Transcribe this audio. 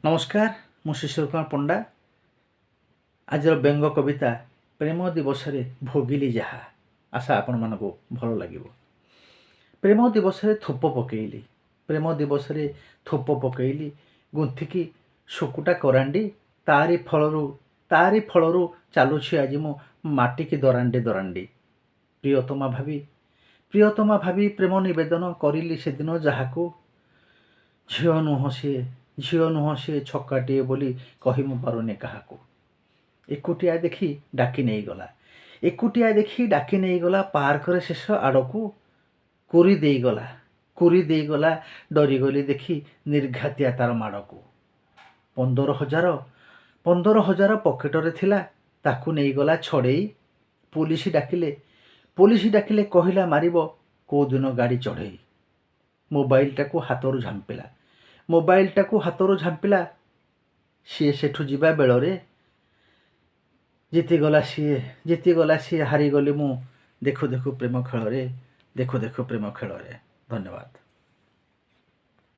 नमस्कार मु शिशिर कुमार पंडा आज व्यंग कविता प्रेम दिवस भोगिली जहा आशा आपण मान भल लगे। प्रेम दिवस थोप पकेली प्रेम दिवस थोप पकेली गुंथिकी शुकुटा करांडी तारी फलरू चलुछि आज मु माटी की दरांडी दरांडी प्रियतमा भाभी प्रेम निवेदन करिली से दिन जहाको झील नुह सी छकाटे बोली कही मु पारुनी क्या एकुटिया देखी डाकी नहीं गला पार्क रे शेष आड़कू कुरी देगला डरीगली देखी निर्घातिया तार माड़कू 15,000 पकेटरे थिला ताकू नहीं गला छड़ेई पुलिस डाकिले कहला मारिबो को दिन गाड़ी चढ़ई मोबाइल टाकू हाथरू झांपिला सी सेठू जीवा बेलरे जीतीगला सी हारीगली मु देखु देखु प्रेम खेल रे धन्यवाद।